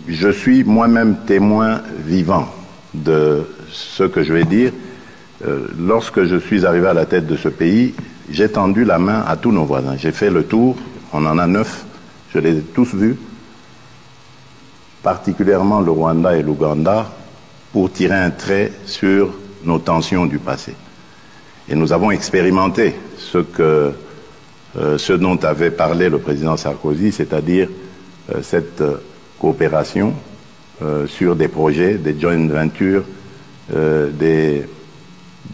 je suis moi-même témoin vivant de ce que je vais dire. Lorsque je suis arrivé à la tête de ce pays, j'ai tendu la main à tous nos voisins. J'ai fait le tour, on en a 9, je les ai tous vus, particulièrement le Rwanda et l'Ouganda, pour tirer un trait sur nos tensions du passé. Et nous avons expérimenté ce dont avait parlé le président Sarkozy, c'est-à-dire cette coopération sur des projets, des joint ventures,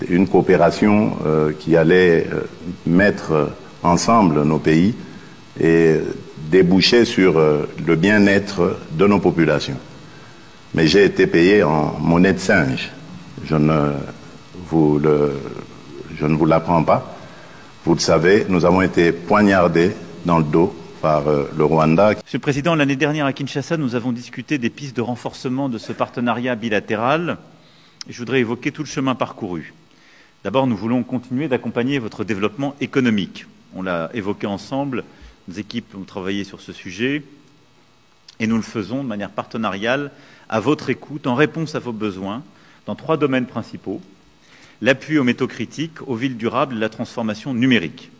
une coopération qui allait mettre ensemble nos pays et déboucher sur le bien-être de nos populations. Mais j'ai été payé en monnaie de singe. Je ne vous l'apprends pas. Vous le savez, nous avons été poignardés dans le dos par le Rwanda. Monsieur le Président, l'année dernière à Kinshasa, nous avons discuté des pistes de renforcement de ce partenariat bilatéral. Je voudrais évoquer tout le chemin parcouru. D'abord, nous voulons continuer d'accompagner votre développement économique. On l'a évoqué ensemble, nos équipes ont travaillé sur ce sujet et nous le faisons de manière partenariale, à votre écoute, en réponse à vos besoins, dans 3 domaines principaux. L'appui aux métaux critiques, aux villes durables et la transformation numérique.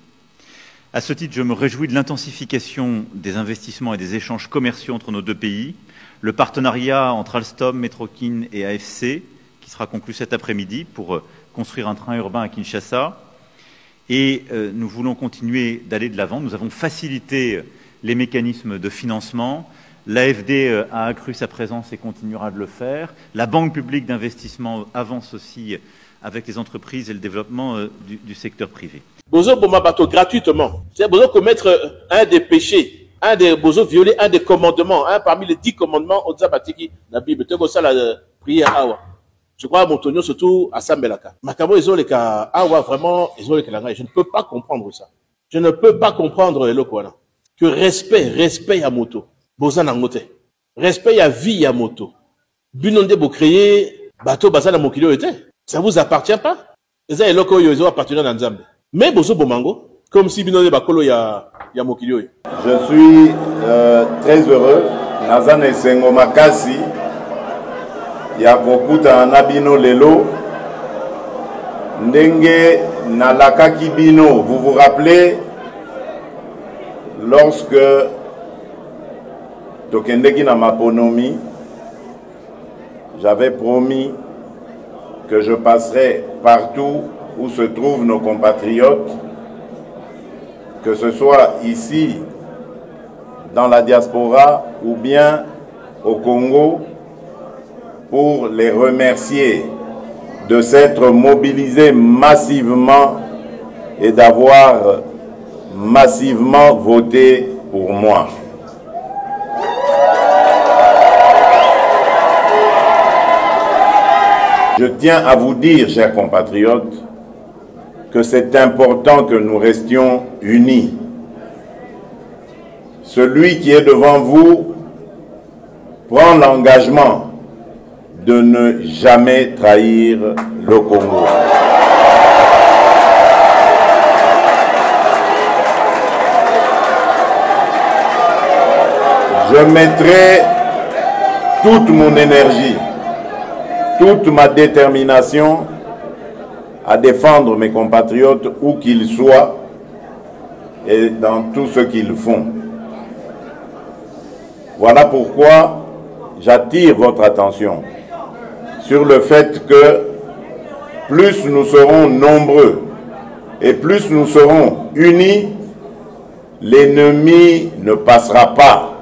À ce titre, je me réjouis de l'intensification des investissements et des échanges commerciaux entre nos 2 pays, le partenariat entre Alstom, Metrokin et AFC, qui sera conclu cet après-midi pour construire un train urbain à Kinshasa. Et nous voulons continuer d'aller de l'avant. Nous avons facilité les mécanismes de financement. L'AFD a accru sa présence et continuera de le faire. La Banque publique d'investissement avance aussi avec les entreprises et le développement du secteur privé. Bozo Bomabato gratuitement. C'est Bozo commettre un des péchés, Bozo violer un des commandements, parmi les 10 commandements au Zabatiki, la Bible. Ça la prière Awa. Je crois à Montonio, surtout à Sambelaka. Makamo, ils ont les cas Awa, vraiment, ils ont les cas. Je ne peux pas comprendre ça. Je ne peux pas comprendre le Kwana. Que respect à moto. Bozan Angote. Respect à vie à moto. Bunonde bo créer, bateau bazan à Mokilio était. Ça vous appartient pas? Les uns et l'autres, ils ont appartenu dans Nzambe. Mais Bozo Bomango, comme si Binonde Bakolo ya Mokilio. Je suis très heureux. Nazan et Sengo Makasi. Yakokuta Nabino Lelo. Ndenge Nalaka Kibino. Vous vous rappelez, lorsque Tokendeki na Maponomi, j'avais promis que je passerai partout où se trouvent nos compatriotes, que ce soit ici, dans la diaspora, ou bien au Congo, pour les remercier de s'être mobilisés massivement et d'avoir massivement voté pour moi. Je tiens à vous dire, chers compatriotes, que c'est important que nous restions unis. Celui qui est devant vous prend l'engagement de ne jamais trahir le Congo. Je mettrai toute mon énergie, toute ma détermination à défendre mes compatriotes où qu'ils soient et dans tout ce qu'ils font. Voilà pourquoi j'attire votre attention sur le fait que plus nous serons nombreux et plus nous serons unis, l'ennemi ne passera pas.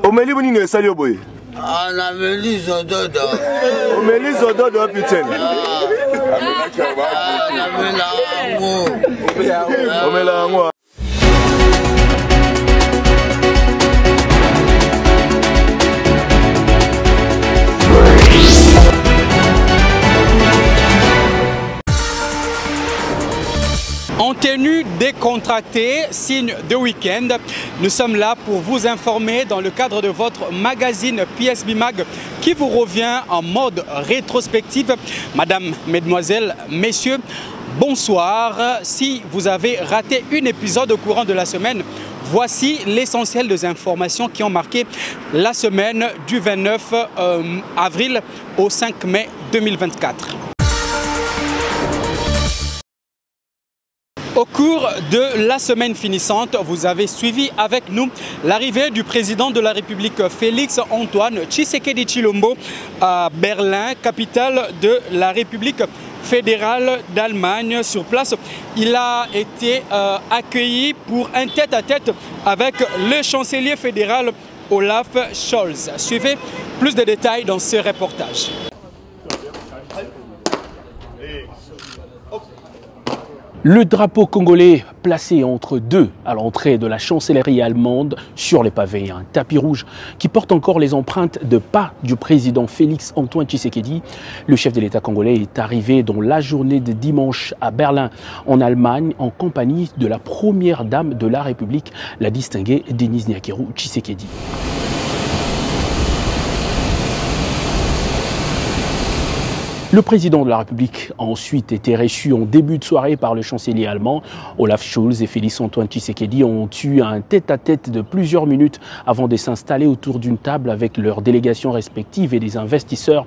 Omeli boni ne sali oboye. Ah, na meli zododo. Omeli zododo putain. Na mela ngo. Omela ngo. En tenue décontractée, signe de week-end, nous sommes là pour vous informer dans le cadre de votre magazine PSB Mag qui vous revient en mode rétrospective. Madame, mesdemoiselles, messieurs, bonsoir. Si vous avez raté un épisode au courant de la semaine, voici l'essentiel des informations qui ont marqué la semaine du 29 avril au 5 mai 2024. Au cours de la semaine finissante, vous avez suivi avec nous l'arrivée du président de la République Félix-Antoine Tshisekedi Tshilombo à Berlin, capitale de la République fédérale d'Allemagne. Sur place, il a été accueilli pour un tête-à-tête avec le chancelier fédéral Olaf Scholz. Suivez plus de détails dans ce reportage. Le drapeau congolais placé entre deux à l'entrée de la chancellerie allemande sur les pavés. Un tapis rouge qui porte encore les empreintes de pas du président Félix-Antoine Tshisekedi. Le chef de l'État congolais est arrivé dans la journée de dimanche à Berlin, en Allemagne, en compagnie de la première dame de la République, la distinguée Denise Nyakeru Tshisekedi. Le président de la République a ensuite été reçu en début de soirée par le chancelier allemand. Olaf Scholz et Félix-Antoine Tshisekedi ont eu un tête-à-tête de plusieurs minutes avant de s'installer autour d'une table avec leurs délégations respectives et des investisseurs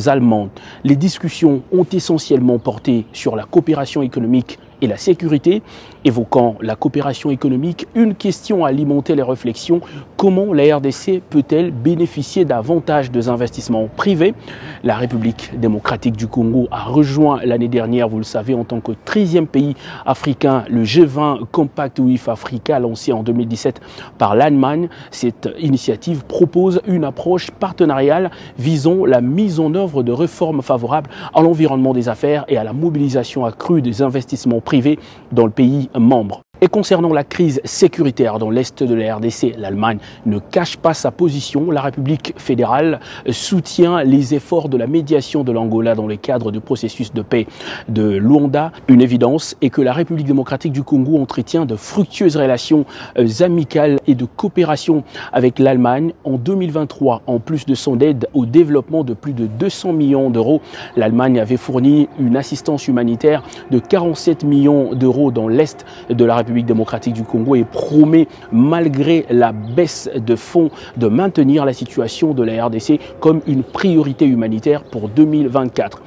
allemands. Les discussions ont essentiellement porté sur la coopération économique et la sécurité. Évoquant la coopération économique, une question a alimenté les réflexions. Comment la RDC peut-elle bénéficier davantage des investissements privés? La République démocratique du Congo a rejoint l'année dernière, vous le savez, en tant que 13e pays africain, le G20 Compact with Africa, lancé en 2017 par l'Allemagne. Cette initiative propose une approche partenariale visant la mise en œuvre de réformes favorables à l'environnement des affaires et à la mobilisation accrue des investissements privés dans le pays membre. Et concernant la crise sécuritaire dans l'est de la RDC, l'Allemagne ne cache pas sa position. La République fédérale soutient les efforts de la médiation de l'Angola dans le cadre du processus de paix de Luanda. Une évidence est que la République démocratique du Congo entretient de fructueuses relations amicales et de coopération avec l'Allemagne. En 2023, en plus de son aide au développement de plus de 200 millions d'euros, l'Allemagne avait fourni une assistance humanitaire de 47 millions d'euros dans l'est de la République démocratique du Congo et promet, malgré la baisse de fonds, de maintenir la situation de la RDC comme une priorité humanitaire pour 2024.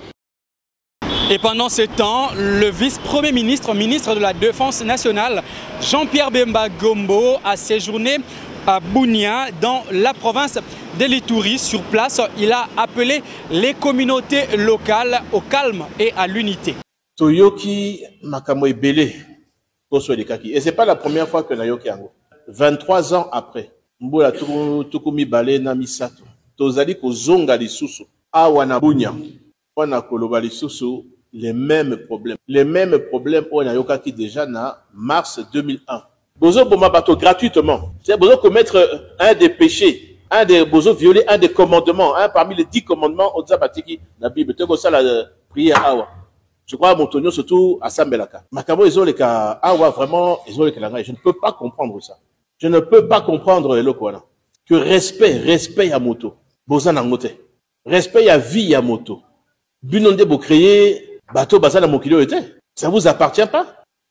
Et pendant ce temps, le vice-premier ministre, ministre de la Défense nationale, Jean-Pierre Bemba Gombo, a séjourné à Bunia, dans la province de l'Ituri. Sur place, il a appelé les communautés locales au calme et à l'unité. Toyoki Makamo Ebele. Et ce n'est pas la première fois que Nayoki Ango. 23 ans après, Mbola Tukumi Bale Namisato, Tozali Kozonga Lisusu, Awanabunya, Wana Koloba Lisusu, les mêmes problèmes. Les mêmes problèmes au Nayoka qui déjà na mars 2001. Bozo Boma Bato gratuitement. C'est Bozo commettre un des péchés, un des Bozo violer un des commandements, parmi les 10 commandements au Zabatiki, la Bible. Tu ça la prière Awa. Je crois à Montonio, surtout à Sambelaka. Makamo, ils ont les cas. Ah ouais, vraiment, ils ont les cas. Je ne peux pas comprendre ça. Je ne peux pas comprendre le Kwana. Que respect à moto. Bozan en moto. Respect à vie à moto. Bunonde vous créer, bateau bazan à mokilio était. Ça vous appartient pas?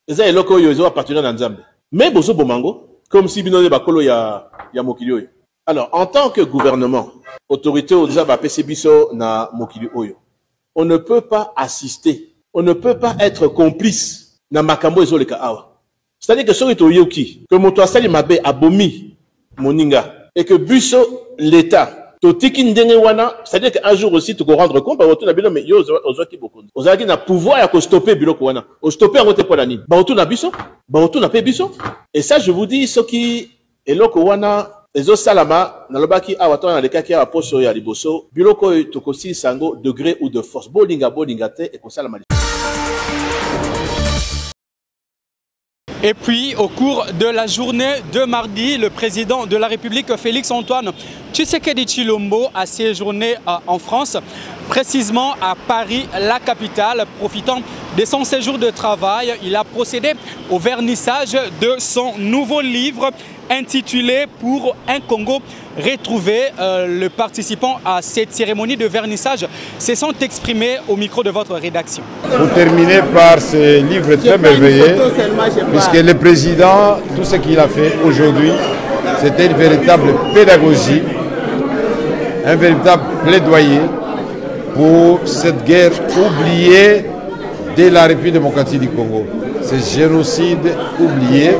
Et ça, loko ils ont appartenu dans Nzambe. Mais bozo bomango, comme si binonde bakolo ya mokilio. Alors, en tant que gouvernement, autorité au Zaba PCBiso na mokilio oyo, on ne peut pas assister. On ne peut pas être complice dans Makambo et Zoleka Awa. C'est-à-dire que ce qui yoki, que mon toasali mabe abomi moninga, et que buso l'État, totiki ndengewana, c'est-à-dire qu'un jour aussi tu peux rendre compte, bah na bilo mais yo ozaki beaucoup. Ozaki na pouvoir à stopper bilo wana. O stopper en côté pour la nuit. Bah na biso, bah na pe biso. Et ça je vous dis ce qui est loko wana. Ezo salama nalobaki awato na lekaki a poso ya liboso biloko tokosi sango degré ou de force bolinga te et ko salama. Et puis, au cours de la journée de mardi, le président de la République, Félix-Antoine Tshisekedi Tshilombo a séjourné en France, précisément à Paris, la capitale. Profitant de son séjour de travail, il a procédé au vernissage de son nouveau livre intitulé « Pour un Congo retrouvé ». Les participants à cette cérémonie de vernissage se sont exprimés au micro de votre rédaction. Pour terminer par ce livre très merveilleux, puisque le président, tout ce qu'il a fait aujourd'hui, c'était une véritable pédagogie, un véritable plaidoyer pour cette guerre oubliée de la République démocratique du Congo. Ce génocide oublié,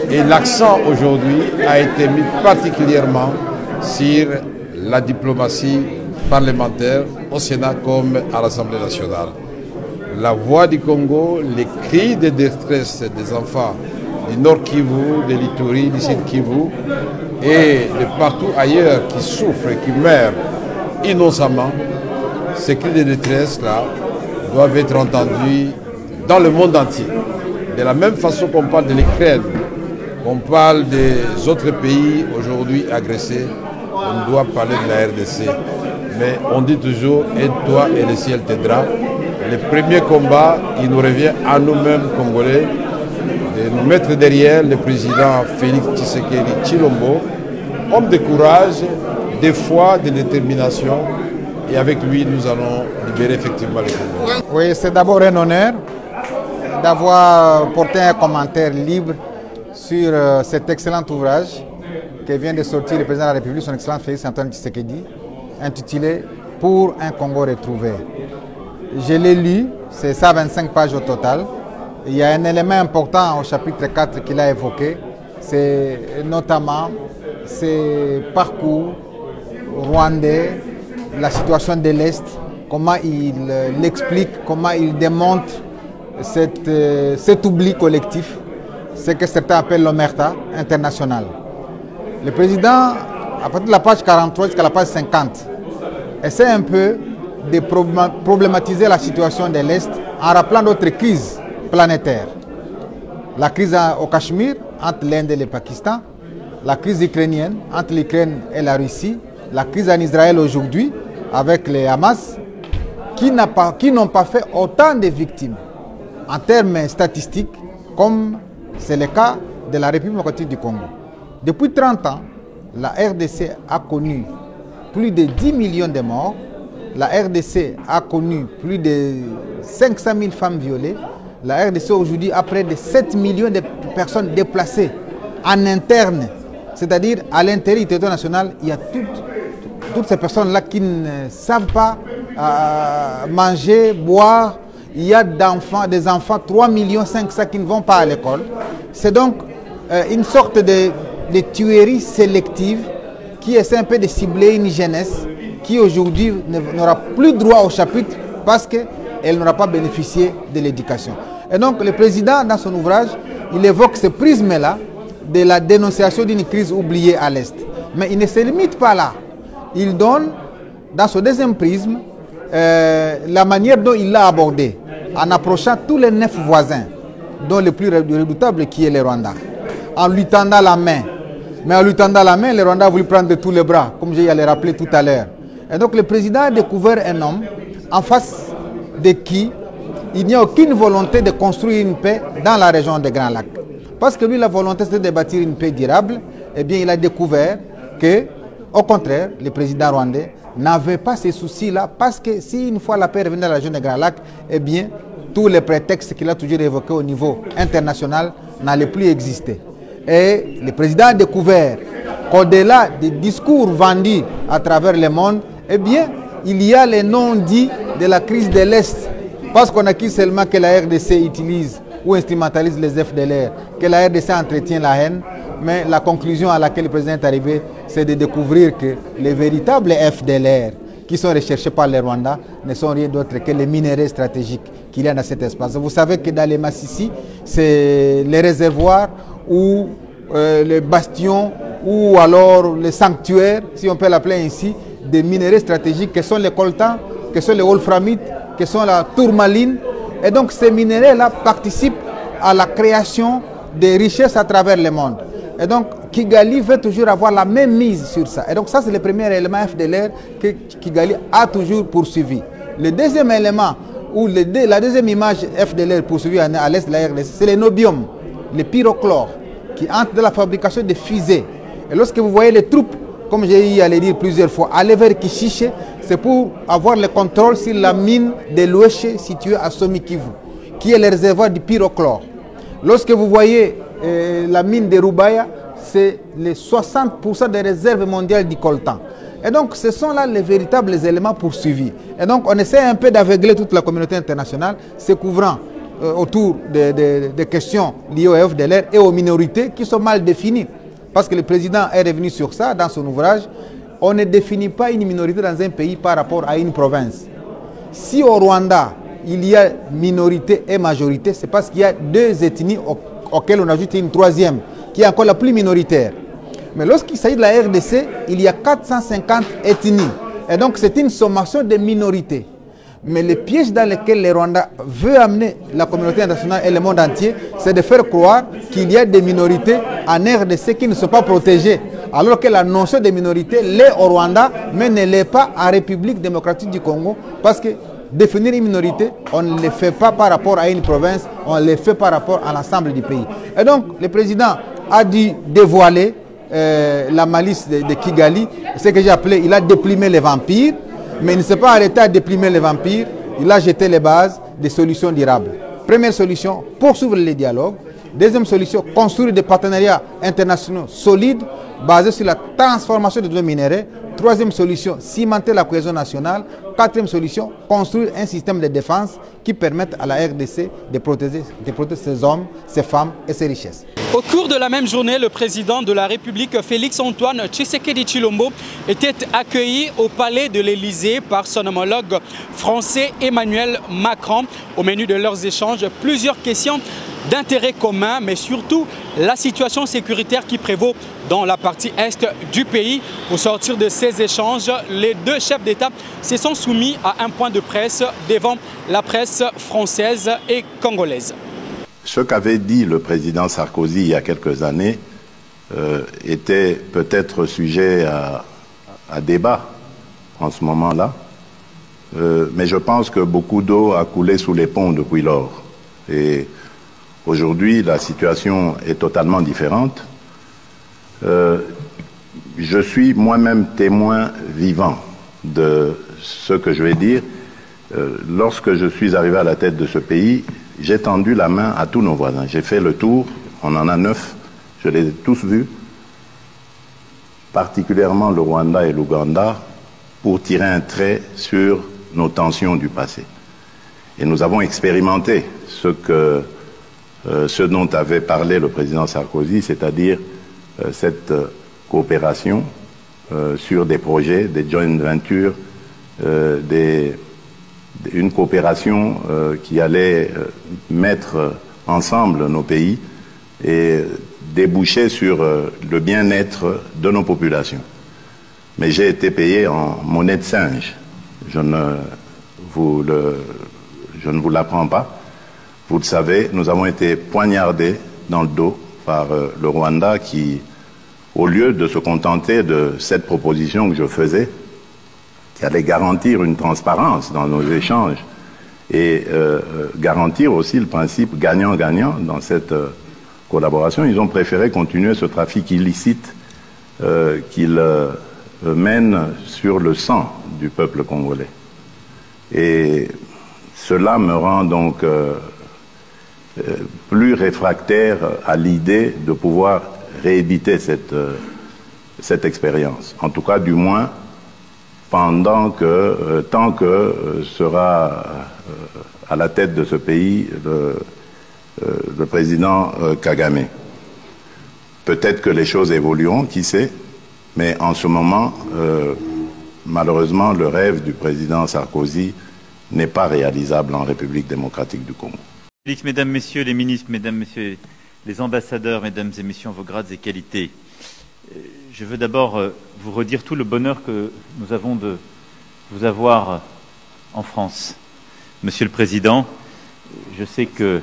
et l'accent aujourd'hui a été mis particulièrement sur la diplomatie parlementaire au Sénat comme à l'Assemblée nationale. La voix du Congo, les cris de détresse des enfants du Nord Kivu, de l'Ituri, du Sud Kivu et de partout ailleurs qui souffrent et qui meurent innocemment, ces cris de détresse-là doivent être entendus dans le monde entier. De la même façon qu'on parle de l'Ukraine, qu'on parle des autres pays aujourd'hui agressés, on doit parler de la RDC. Mais on dit toujours « aide-toi et le ciel t'aidera ». Le premier combat, il nous revient à nous-mêmes, Congolais, de nous mettre derrière le président Félix Tshisekedi Tshilombo, homme de courage, de foi, de détermination. Et avec lui, nous allons libérer effectivement le Congo. Oui, c'est d'abord un honneur d'avoir porté un commentaire libre sur cet excellent ouvrage que vient de sortir le président de la République, son excellence Félix Antoine Tshisekedi, intitulé « Pour un Congo retrouvé ». Je l'ai lu, c'est 125 pages au total. Il y a un élément important au chapitre 4 qu'il a évoqué, c'est notamment ses parcours rwandais, la situation de l'Est, comment il l'explique, comment il démontre cet oubli collectif, ce que certains appellent l'omerta internationale. Le président, à partir de la page 43 jusqu'à la page 50, essaie un peu de problématiser la situation de l'Est en rappelant d'autres crises planétaires. La crise au Cachemire entre l'Inde et le Pakistan, la crise ukrainienne entre l'Ukraine et la Russie, la crise en Israël aujourd'hui avec les Hamas, qui n'ont pas fait autant de victimes en termes statistiques comme c'est le cas de la République démocratique du Congo. Depuis 30 ans, la RDC a connu plus de 10 millions de morts. La RDC a connu plus de 500 000 femmes violées. La RDC aujourd'hui a près de 7 millions de personnes déplacées en interne. C'est-à-dire à l'intérieur du territoire national, il y a toutes ces personnes-là qui ne savent pas manger, boire. Il y a des enfants, 3,5 millions qui ne vont pas à l'école. C'est donc une sorte de tuerie sélective qui essaie un peu de cibler une jeunesse qui aujourd'hui n'aura plus droit au chapitre parce qu'elle n'aura pas bénéficié de l'éducation. Et donc le président, dans son ouvrage, il évoque ce prisme-là de la dénonciation d'une crise oubliée à l'Est. Mais il ne se limite pas là. Il donne, dans ce deuxième prisme, la manière dont il l'a abordé, en approchant tous les 9 voisins, dont le plus redoutable qui est le Rwanda, en lui tendant la main. Mais en lui tendant la main, le Rwanda a voulu prendre tous les bras, comme je l'ai rappelé tout à l'heure. Et donc le président a découvert un homme en face de qui il n'y a aucune volonté de construire une paix dans la région des Grands Lacs. Parce que lui, la volonté c'était de bâtir une paix durable. Eh bien, il a découvert que, au contraire, le président rwandais n'avait pas ces soucis-là parce que si une fois la paix revenait dans la région des Grands Lacs, eh bien, tous les prétextes qu'il a toujours évoqués au niveau international n'allaient plus exister. Et le président a découvert qu'au-delà des discours vendus à travers le monde, eh bien, il y a les non-dits de la crise de l'Est. Parce qu'on acquis seulement que la RDC utilise ou instrumentalise les FDLR, que la RDC entretient la haine, mais la conclusion à laquelle le président est arrivé, c'est de découvrir que les véritables FDLR qui sont recherchés par les Rwandais ne sont rien d'autre que les minéraux stratégiques qu'il y a dans cet espace. Vous savez que dans les Massissi, c'est les réservoirs ou les bastions ou alors les sanctuaires, si on peut l'appeler ainsi, des minéraux stratégiques que sont les coltans, que sont les wolframites, que sont la tourmaline. Et donc ces minéraux-là participent à la création des richesses à travers le monde. Et donc Kigali veut toujours avoir la même mise sur ça. Et donc ça, c'est le premier élément FDLR que Kigali a toujours poursuivi. Le deuxième élément, ou la deuxième image FDLR poursuivie à l'est de la RDC, c'est les nobium, les pyrochlore, qui entrent dans la fabrication de fusées. Et lorsque vous voyez les troupes, comme j'ai eu à le dire plusieurs fois, aller vers Kishiche, c'est pour avoir le contrôle sur la mine de l'Oueche située à Somikivu, qui est le réservoir du pyrochlore. Lorsque vous voyez la mine de Rubaya, c'est les 60% des réserves mondiales du coltan. Et donc, ce sont là les véritables éléments poursuivis. Et donc, on essaie un peu d'aveugler toute la communauté internationale, se couvrant autour des questions liées au FDLR et aux minorités qui sont mal définies. Parce que le président est revenu sur ça dans son ouvrage. On ne définit pas une minorité dans un pays par rapport à une province. Si au Rwanda, il y a minorité et majorité, c'est parce qu'il y a deux ethnies auxquelles on ajoute une troisième, qui est encore la plus minoritaire. Mais lorsqu'il s'agit de la RDC, il y a 450 ethnies. Et donc c'est une sommation de minorités. Mais le piège dans lequel le Rwanda veut amener la communauté internationale et le monde entier, c'est de faire croire qu'il y a des minorités en RDC qui ne sont pas protégées. Alors que la notion de minorité l'est au Rwanda, mais ne l'est pas en République démocratique du Congo. Parce que définir une minorité, on ne le fait pas par rapport à une province, on le fait par rapport à l'ensemble du pays. Et donc le président a dû dévoiler la malice de Kigali, ce que j'ai appelé, il a déplimé les vampires, mais il ne s'est pas arrêté à déplimer les vampires, il a jeté les bases des solutions durables. Première solution, poursuivre les dialogues. Deuxième solution, construire des partenariats internationaux solides basés sur la transformation des données minéraux. Troisième solution, cimenter la cohésion nationale. Quatrième solution, construire un système de défense qui permette à la RDC de protéger ses hommes, ses femmes et ses richesses. Au cours de la même journée, le président de la République, Félix-Antoine Tshisekedi Tshilombo, était accueilli au palais de l'Élysée par son homologue français Emmanuel Macron. Au menu de leurs échanges, plusieurs questions d'intérêt commun, mais surtout la situation sécuritaire qui prévaut dans la partie est du pays. Au sortir de ces échanges, les deux chefs d'État se sont soumis à un point de presse devant la presse française et congolaise. Ce qu'avait dit le président Sarkozy il y a quelques années était peut-être sujet à débat en ce moment-là, mais je pense que beaucoup d'eau a coulé sous les ponts depuis lors. Et aujourd'hui, la situation est totalement différente. Je suis moi-même témoin vivant de ce que je vais dire. Lorsque je suis arrivé à la tête de ce pays, j'ai tendu la main à tous nos voisins. J'ai fait le tour, on en a 9, je les ai tous vus, particulièrement le Rwanda et l'Ouganda, pour tirer un trait sur nos tensions du passé. Et nous avons expérimenté ce dont avait parlé le président Sarkozy, c'est-à-dire cette coopération sur des projets, des joint ventures, une coopération qui allait mettre ensemble nos pays et déboucher sur le bien-être de nos populations. Mais j'ai été payé en monnaie de singe. Je ne vous l'apprends pas. Vous le savez, nous avons été poignardés dans le dos par le Rwanda qui, au lieu de se contenter de cette proposition que je faisais, qui allait garantir une transparence dans nos échanges et garantir aussi le principe gagnant-gagnant dans cette collaboration, ils ont préféré continuer ce trafic illicite qu'ils mènent sur le sang du peuple congolais. Et cela me rend donc plus réfractaire à l'idée de pouvoir rééditer cette expérience. En tout cas, du moins, tant que sera à la tête de ce pays le président Kagame. Peut-être que les choses évolueront, qui sait, mais en ce moment, malheureusement, le rêve du président Sarkozy n'est pas réalisable en République démocratique du Congo. Félix, mesdames, messieurs les ministres, mesdames, messieurs les ambassadeurs, mesdames et messieurs en vos grades et qualités, je veux d'abord vous redire tout le bonheur que nous avons de vous avoir en France. Monsieur le Président, je sais que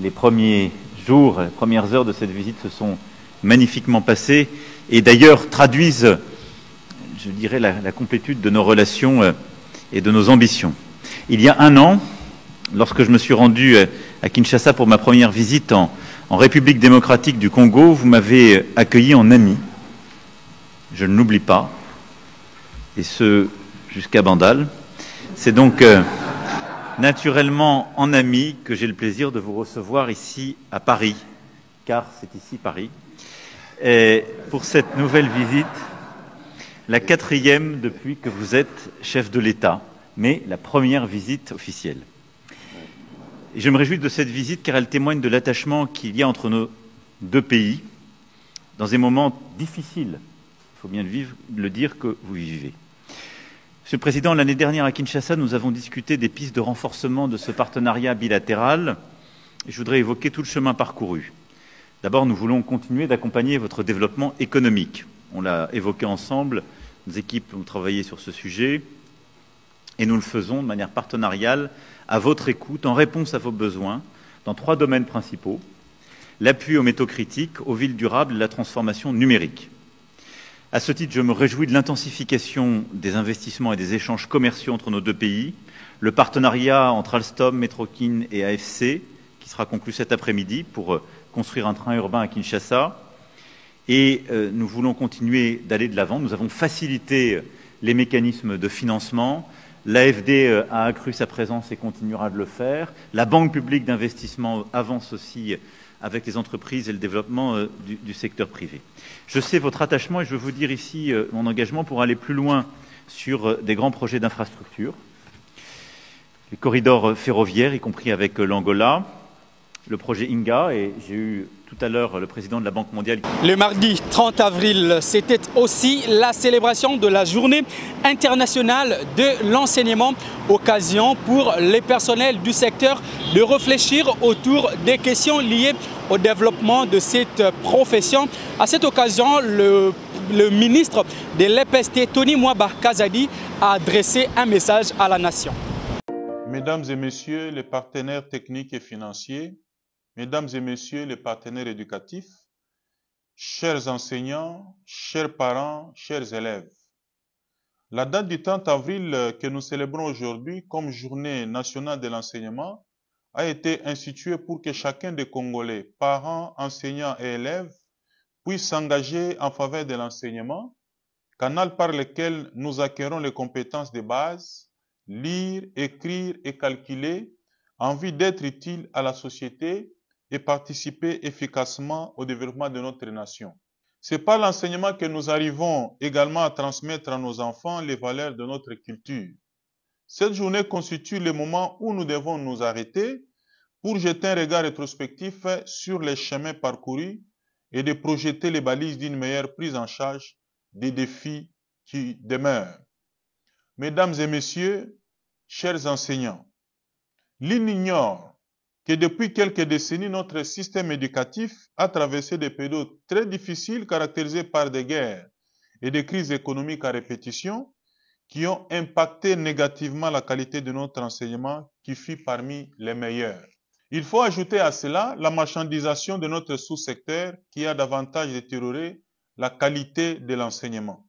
les premiers jours, les premières heures de cette visite se sont magnifiquement passé et d'ailleurs traduisent, je dirais, la complétude de nos relations et de nos ambitions. Il y a un an, lorsque je me suis rendu à Kinshasa pour ma première visite en République démocratique du Congo, vous m'avez accueilli en ami. Je ne l'oublie pas, et ce jusqu'à Bandal. C'est donc naturellement en ami que j'ai le plaisir de vous recevoir ici à Paris, car c'est ici Paris, et pour cette nouvelle visite, la 4e depuis que vous êtes chef de l'État, mais la première visite officielle. Et je me réjouis de cette visite car elle témoigne de l'attachement qu'il y a entre nos deux pays dans des moments difficiles, il faut bien le dire, que vous vivez. Monsieur le Président, l'année dernière à Kinshasa, nous avons discuté des pistes de renforcement de ce partenariat bilatéral et je voudrais évoquer tout le chemin parcouru. D'abord, nous voulons continuer d'accompagner votre développement économique. On l'a évoqué ensemble, nos équipes ont travaillé sur ce sujet et nous le faisons de manière partenariale, à votre écoute, en réponse à vos besoins, dans 3 domaines principaux: l'appui aux métaux critiques, aux villes durables et la transformation numérique. À ce titre, je me réjouis de l'intensification des investissements et des échanges commerciaux entre nos deux pays, le partenariat entre Alstom, Metrokin et AFC, qui sera conclu cet après-midi pour construire un train urbain à Kinshasa. Et nous voulons continuer d'aller de l'avant. Nous avons facilité les mécanismes de financement. L'AFD a accru sa présence et continuera de le faire. La Banque publique d'investissement avance aussi avec les entreprises et le développement du secteur privé. Je sais votre attachement et je veux vous dire ici mon engagement pour aller plus loin sur des grands projets d'infrastructure, les corridors ferroviaires, y compris avec l'Angola, le projet INGA, et j'ai eu tout à l'heure le président de la Banque mondiale. Le mardi 30 avril, c'était aussi la célébration de la Journée internationale de l'enseignement, occasion pour les personnels du secteur de réfléchir autour des questions liées au développement de cette profession. À cette occasion, le ministre de l'EPST, Tony Mwaba Kazadi, a adressé un message à la nation. Mesdames et messieurs les partenaires techniques et financiers, mesdames et messieurs les partenaires éducatifs, chers enseignants, chers parents, chers élèves, la date du 30 avril que nous célébrons aujourd'hui comme Journée nationale de l'enseignement a été instituée pour que chacun des Congolais, parents, enseignants et élèves, puisse s'engager en faveur de l'enseignement, canal par lequel nous acquérons les compétences de base, lire, écrire et calculer, en vue d'être utile à la société et participer efficacement au développement de notre nation. C'est par l'enseignement que nous arrivons également à transmettre à nos enfants les valeurs de notre culture. Cette journée constitue le moment où nous devons nous arrêter pour jeter un regard rétrospectif sur les chemins parcourus et de projeter les balises d'une meilleure prise en charge des défis qui demeurent. Mesdames et messieurs, chers enseignants, l'on ignore que depuis quelques décennies, notre système éducatif a traversé des périodes très difficiles caractérisées par des guerres et des crises économiques à répétition qui ont impacté négativement la qualité de notre enseignement qui fut parmi les meilleurs. Il faut ajouter à cela la marchandisation de notre sous-secteur qui a davantage détérioré la qualité de l'enseignement.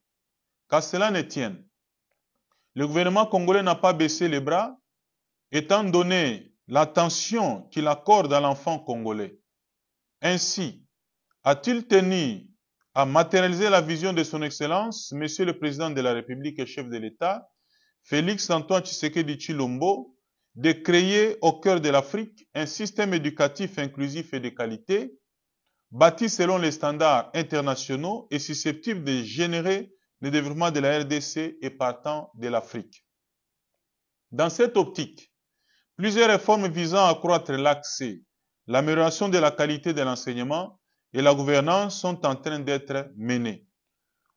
Qu'à cela ne tienne, le gouvernement congolais n'a pas baissé les bras étant donné l'attention qu'il accorde à l'enfant congolais. Ainsi, a-t-il tenu à matérialiser la vision de son Excellence, Monsieur le Président de la République et chef de l'État, Félix Antoine Tshisekedi Tshilombo, de créer au cœur de l'Afrique un système éducatif inclusif et de qualité, bâti selon les standards internationaux et susceptible de générer le développement de la RDC et partant de l'Afrique. Dans cette optique, plusieurs réformes visant à accroître l'accès, l'amélioration de la qualité de l'enseignement et la gouvernance sont en train d'être menées.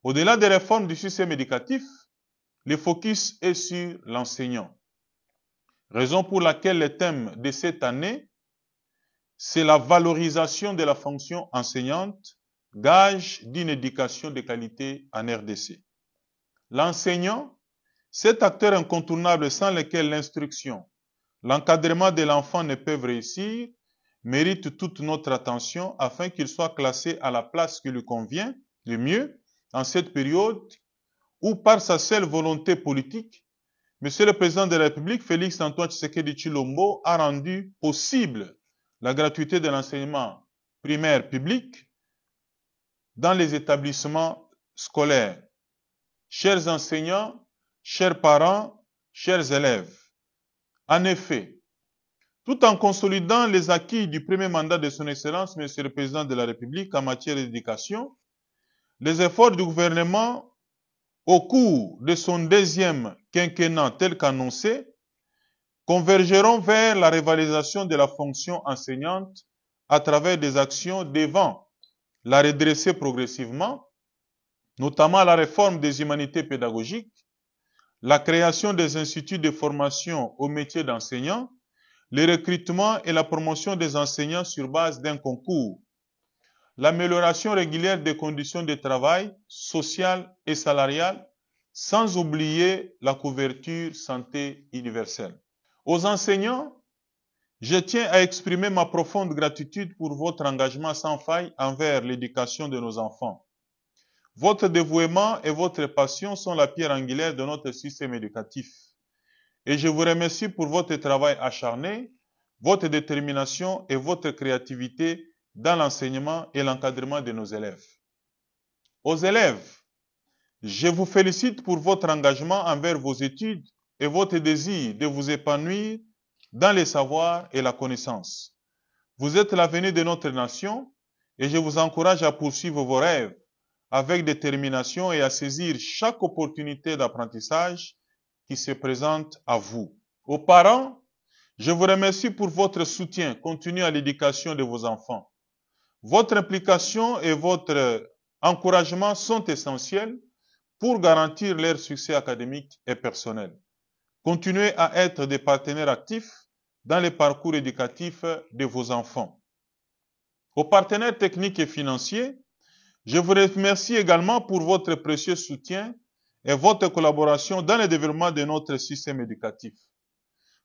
Au-delà des réformes du système éducatif, le focus est sur l'enseignant. Raison pour laquelle le thème de cette année, c'est la valorisation de la fonction enseignante, gage d'une éducation de qualité en RDC. L'enseignant, cet acteur incontournable sans lequel l'instruction, l'encadrement de l'enfant ne peuvent réussir, mérite toute notre attention afin qu'il soit classé à la place qui lui convient le mieux en cette période où, par sa seule volonté politique, Monsieur le Président de la République, Félix Antoine Tshisekedi Tshilombo, a rendu possible la gratuité de l'enseignement primaire public dans les établissements scolaires. Chers enseignants, chers parents, chers élèves, en effet, tout en consolidant les acquis du premier mandat de son Excellence, Monsieur le Président de la République en matière d'éducation, les efforts du gouvernement au cours de son deuxième quinquennat tel qu'annoncé convergeront vers la rivalisation de la fonction enseignante à travers des actions devant la redresser progressivement, notamment la réforme des humanités pédagogiques, la création des instituts de formation au métier d'enseignant, le recrutement et la promotion des enseignants sur base d'un concours, l'amélioration régulière des conditions de travail sociales et salariales, sans oublier la couverture santé universelle. Aux enseignants, je tiens à exprimer ma profonde gratitude pour votre engagement sans faille envers l'éducation de nos enfants. Votre dévouement et votre passion sont la pierre angulaire de notre système éducatif. Et je vous remercie pour votre travail acharné, votre détermination et votre créativité dans l'enseignement et l'encadrement de nos élèves. Aux élèves, je vous félicite pour votre engagement envers vos études et votre désir de vous épanouir dans les savoirs et la connaissance. Vous êtes l'avenir de notre nation et je vous encourage à poursuivre vos rêves avec détermination et à saisir chaque opportunité d'apprentissage qui se présente à vous. Aux parents, je vous remercie pour votre soutien continu à l'éducation de vos enfants. Votre implication et votre encouragement sont essentiels pour garantir leur succès académique et personnel. Continuez à être des partenaires actifs dans les parcours éducatifs de vos enfants. Aux partenaires techniques et financiers, je vous remercie également pour votre précieux soutien et votre collaboration dans le développement de notre système éducatif.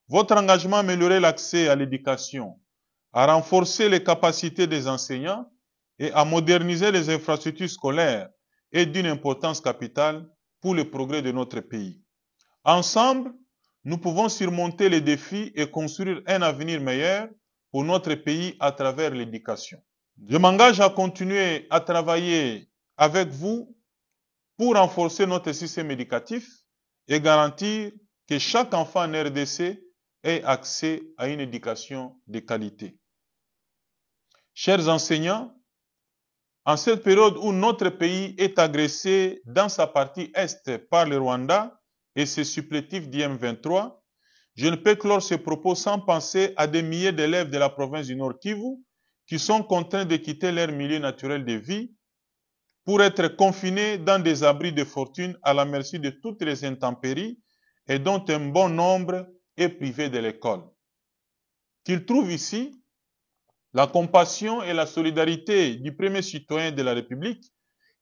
Votre engagement à améliorer l'accès à l'éducation, à renforcer les capacités des enseignants et à moderniser les infrastructures scolaires est d'une importance capitale pour le progrès de notre pays. Ensemble, nous pouvons surmonter les défis et construire un avenir meilleur pour notre pays à travers l'éducation. Je m'engage à continuer à travailler avec vous pour renforcer notre système éducatif et garantir que chaque enfant en RDC ait accès à une éducation de qualité. Chers enseignants, en cette période où notre pays est agressé dans sa partie est par le Rwanda et ses supplétifs d'IM23, je ne peux clore ce propos sans penser à des milliers d'élèves de la province du Nord Kivu qui sont contraints de quitter leur milieu naturel de vie pour être confinés dans des abris de fortune à la merci de toutes les intempéries et dont un bon nombre est privé de l'école. Qu'ils trouvent ici la compassion et la solidarité du premier citoyen de la République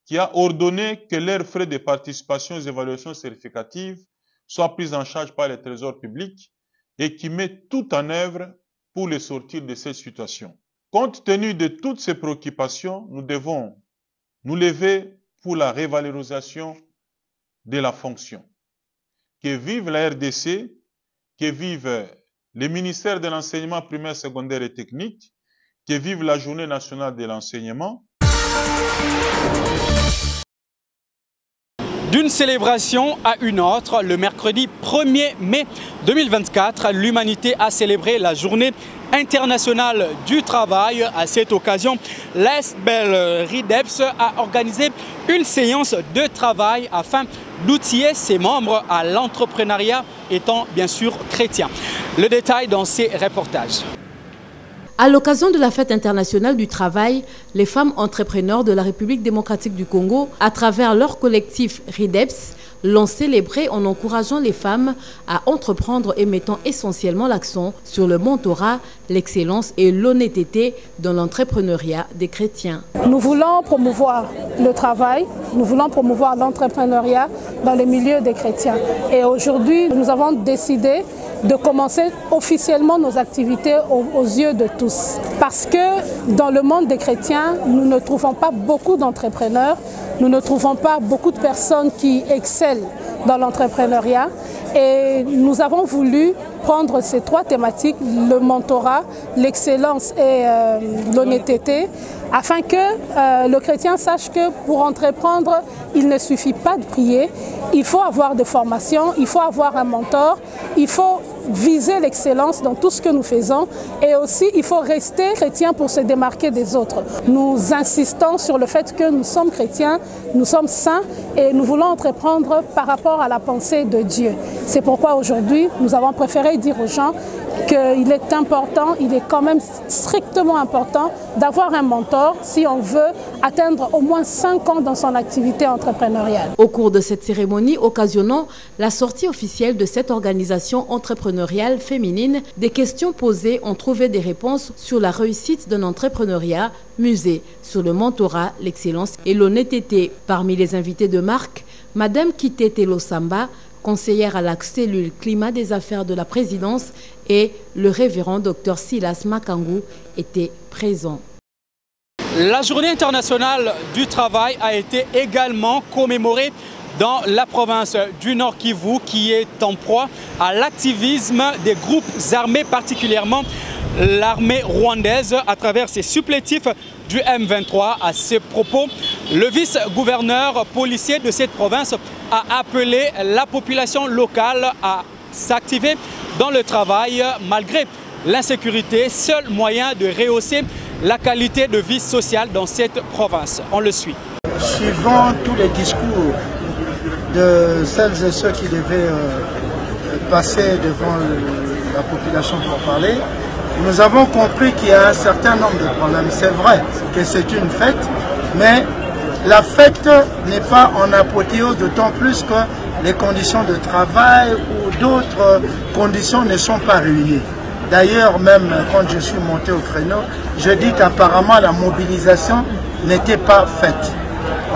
qui a ordonné que leurs frais de participation aux évaluations certificatives soient pris en charge par le Trésor public et qui met tout en œuvre pour les sortir de cette situation. Compte tenu de toutes ces préoccupations, nous devons nous lever pour la révalorisation de la fonction. Que vive la RDC, que vive le ministère de l'enseignement primaire, secondaire et technique, que vive la journée nationale de l'enseignement. D'une célébration à une autre, le mercredi 1er mai 2024, l'humanité a célébré la journée internationale du travail. À cette occasion, l'ESBEL RIDEPS a organisé une séance de travail afin d'outiller ses membres à l'entrepreneuriat étant bien sûr chrétien. Le détail dans ces reportages. À l'occasion de la fête internationale du travail, les femmes entrepreneurs de la République démocratique du Congo, à travers leur collectif RIDEPS, l'ont célébré en encourageant les femmes à entreprendre et mettant essentiellement l'accent sur le mentorat, l'excellence et l'honnêteté dans l'entrepreneuriat des chrétiens. Nous voulons promouvoir le travail, nous voulons promouvoir l'entrepreneuriat dans les milieux des chrétiens. Et aujourd'hui, nous avons décidé de commencer officiellement nos activités aux yeux de tous. Parce que dans le monde des chrétiens, nous ne trouvons pas beaucoup d'entrepreneurs, nous ne trouvons pas beaucoup de personnes qui excellent dans l'entrepreneuriat. Et nous avons voulu prendre ces trois thématiques, le mentorat, l'excellence et l'honnêteté, afin que le chrétien sache que pour entreprendre, il ne suffit pas de prier, il faut avoir des formations, il faut avoir un mentor, il faut viser l'excellence dans tout ce que nous faisons et aussi il faut rester chrétien pour se démarquer des autres. Nous insistons sur le fait que nous sommes chrétiens, nous sommes saints et nous voulons entreprendre par rapport à la pensée de Dieu. C'est pourquoi aujourd'hui nous avons préféré dire aux gens qu'il est important, il est quand même strictement important d'avoir un mentor si on veut atteindre au moins 5 ans dans son activité entrepreneuriale. Au cours de cette cérémonie occasionnant la sortie officielle de cette organisation entrepreneuriale féminine, des questions posées ont trouvé des réponses sur la réussite d'un entrepreneuriat musée, sur le mentorat, l'excellence et l'honnêteté. Parmi les invités de marque, Madame Kitete Losamba, conseillère à la cellule climat des affaires de la présidence, et le révérend Dr Silas Makangu étaient présents. La journée internationale du travail a été également commémorée dans la province du Nord Kivu qui est en proie à l'activisme des groupes armés, particulièrement l'armée rwandaise à travers ses supplétifs du M23. À ce propos, le vice-gouverneur policier de cette province a appelé la population locale à s'activer dans le travail malgré l'insécurité, seul moyen de rehausser la qualité de vie sociale dans cette province. On le suit. Suivant tous les discours de celles et ceux qui devaient passer devant la population pour parler, nous avons compris qu'il y a un certain nombre de problèmes. C'est vrai que c'est une fête, mais la fête n'est pas en apothéose, d'autant plus que les conditions de travail ou d'autres conditions ne sont pas réunies. D'ailleurs, même quand je suis monté au créneau, je dis qu'apparemment la mobilisation n'était pas faite.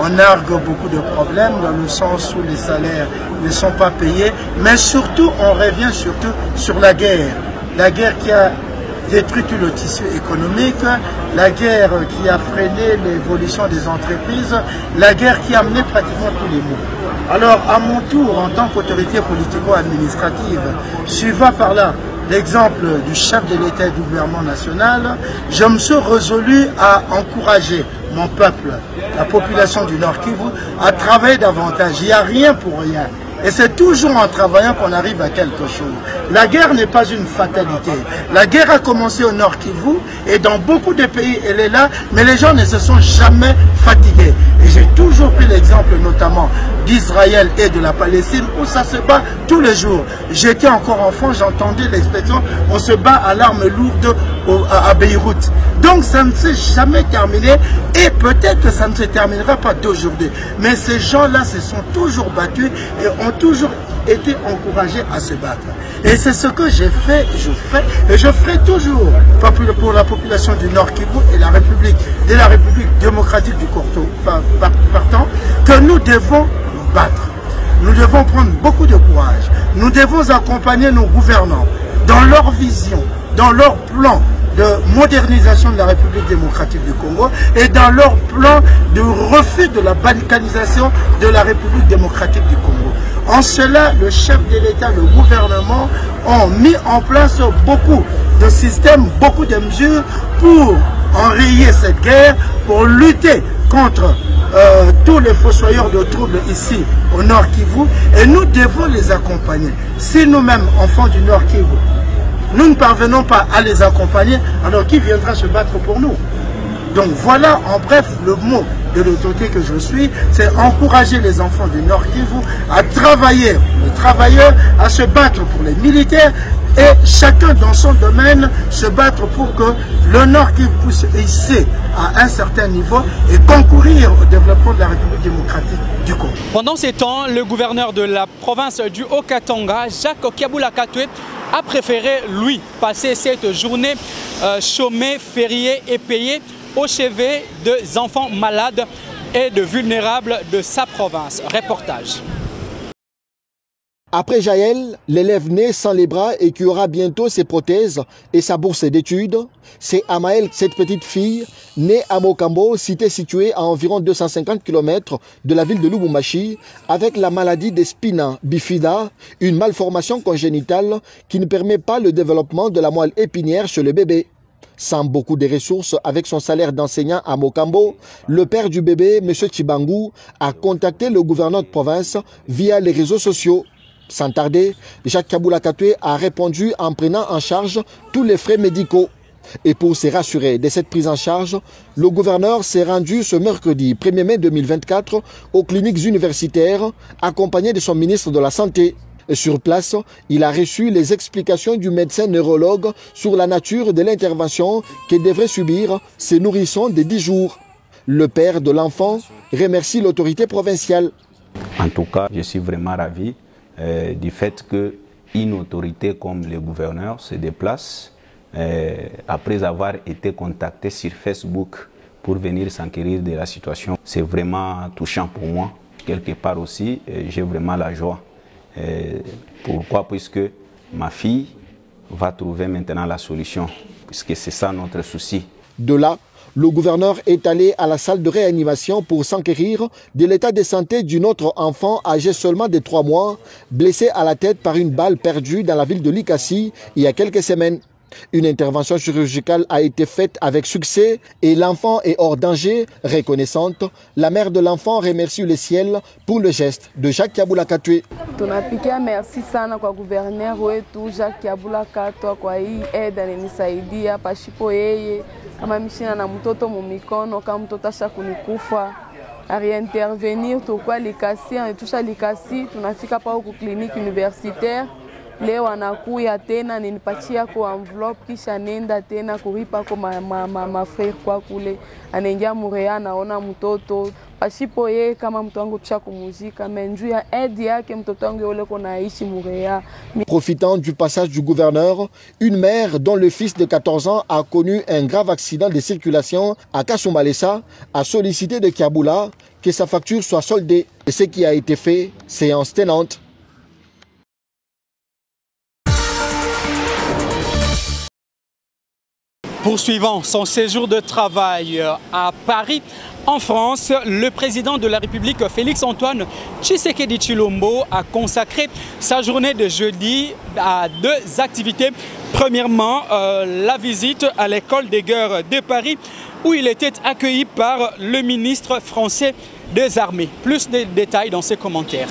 On argue beaucoup de problèmes dans le sens où les salaires ne sont pas payés, mais surtout, on revient surtout sur la guerre. La guerre qui a détruit tout le tissu économique, la guerre qui a freiné l'évolution des entreprises, la guerre qui a amené pratiquement tous les maux. Alors, à mon tour, en tant qu'autorité politico-administrative, suivant par là l'exemple du chef de l'État et du gouvernement national, je me suis résolu à encourager mon peuple, la population du Nord Kivu, à travailler davantage. Il n'y a rien pour rien. Et c'est toujours en travaillant qu'on arrive à quelque chose. La guerre n'est pas une fatalité. La guerre a commencé au Nord Kivu et dans beaucoup de pays, elle est là, mais les gens ne se sont jamais fatigués. Et j'ai toujours pris l'exemple notamment d'Israël et de la Palestine où ça se bat tous les jours. J'étais encore enfant, j'entendais l'expression « on se bat à l'arme lourde à Beyrouth ». Donc ça ne s'est jamais terminé et peut-être que ça ne se terminera pas d'aujourd'hui. Mais ces gens-là se sont toujours battus et ont toujours été encouragés à se battre. Et c'est ce que j'ai fait, je fais et je ferai toujours pour la population du Nord Kivu et la République démocratique du Congo partant, que nous devons nous battre. Nous devons prendre beaucoup de courage. Nous devons accompagner nos gouvernants dans leur vision, dans leur plan de modernisation de la République démocratique du Congo et dans leur plan de refus de la balkanisation de la République démocratique du Congo. En cela, le chef de l'État, le gouvernement ont mis en place beaucoup de systèmes, beaucoup de mesures pour enrayer cette guerre, pour lutter contre tous les fossoyeurs de troubles ici au Nord Kivu et nous devons les accompagner. Si nous-mêmes, enfants du Nord Kivu, nous ne parvenons pas à les accompagner, alors qui viendra se battre pour nous? Donc voilà en bref le mot de l'autorité que je suis, c'est encourager les enfants du Nord Kivu à travailler, les travailleurs à se battre pour les militaires et chacun dans son domaine se battre pour que le Nord Kivu puisse hisser à un certain niveau et concourir au développement de la République démocratique du Congo. Pendant ces temps, le gouverneur de la province du Haut-Katanga, Jacques Kiabula Katwe, a préféré, lui, passer cette journée chômée, fériée et payée au chevet des enfants malades et de vulnérables de sa province. Reportage. Après Jaël, l'élève né sans les bras et qui aura bientôt ses prothèses et sa bourse d'études, c'est Amael, cette petite fille, née à Mokambo, cité située à environ 250 km de la ville de Lubumbashi, avec la maladie des spina bifida, une malformation congénitale qui ne permet pas le développement de la moelle épinière chez le bébé. Sans beaucoup de ressources, avec son salaire d'enseignant à Mokambo, le père du bébé, M. Chibangu, a contacté le gouverneur de province via les réseaux sociaux. Sans tarder, Jacques Kabula Katwe a répondu en prenant en charge tous les frais médicaux. Et pour se rassurer de cette prise en charge, le gouverneur s'est rendu ce mercredi 1er mai 2024 aux cliniques universitaires, accompagné de son ministre de la Santé. Et sur place, il a reçu les explications du médecin neurologue sur la nature de l'intervention que devraient subir ces nourrissons de 10 jours. Le père de l'enfant remercie l'autorité provinciale. En tout cas, je suis vraiment ravi du fait qu'une autorité comme le gouverneur se déplace après avoir été contacté sur Facebook pour venir s'enquérir de la situation. C'est vraiment touchant pour moi. Quelque part aussi, j'ai vraiment la joie. Pourquoi? Puisque ma fille va trouver maintenant la solution, puisque c'est ça notre souci. De là, le gouverneur est allé à la salle de réanimation pour s'enquérir de l'état de santé d'une autre enfant âgée seulement de 3 mois, blessée à la tête par une balle perdue dans la ville de Likasi il y a quelques semaines. Une intervention chirurgicale a été faite avec succès et l'enfant est hors danger. Reconnaissante, la mère de l'enfant remercie le ciel pour le geste de Jacques Kabula Katwe. Tunapikia merci sana kwa gouverneur wetu Jacques Kabula Katwe kwa hii aida nisaidia pashipo yeye kama mishina na mtoto mumikono kama mtoto ashakunikufa ariintervenir tukwa Likasi tusha Likasi tunafika pa huko clinique universitaire. Leo anakuya tena ninipatia kwa envelope kisha nenda tena kulipa kwa mafrère kwa kule anaingia Murea naona mtoto pashipo ye kama mtu wangu tusha kumuzika menju ya aide yake mtoto wangu yule kona aishi Murea. Profitant du passage du gouverneur, une mère dont le fils de 14 ans a connu un grave accident de circulation à Kasumbalesa a sollicité de Kabula que sa facture soit soldée. Et ce qui a été fait, séance tenante. Poursuivant son séjour de travail à Paris, en France, le président de la République, Félix-Antoine Tshisekedi Tshilombo, a consacré sa journée de jeudi à 2 activités. Premièrement, la visite à l'école des guerres de Paris, où il était accueilli par le ministre français des Armées. Plus de détails dans ses commentaires.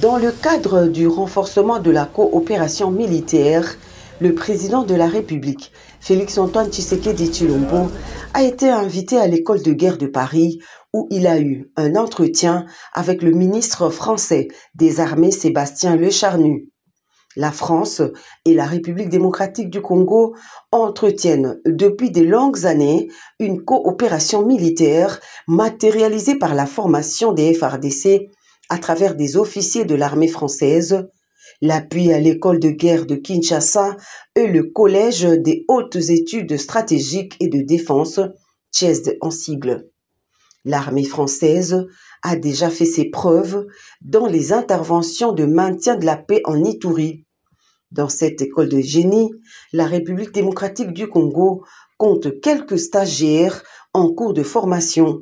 Dans le cadre du renforcement de la coopération militaire, le président de la République, Félix-Antoine Tshisekedi Tshilombo, a été invité à l'école de guerre de Paris où il a eu un entretien avec le ministre français des Armées Sébastien Lecharnu. La France et la République démocratique du Congo entretiennent depuis de longues années une coopération militaire matérialisée par la formation des FARDC à travers des officiers de l'armée française, l'appui à l'école de guerre de Kinshasa et le collège des hautes études stratégiques et de défense, CHESD en sigle. L'armée française a déjà fait ses preuves dans les interventions de maintien de la paix en Ituri. Dans cette école de génie, la République démocratique du Congo compte quelques stagiaires en cours de formation.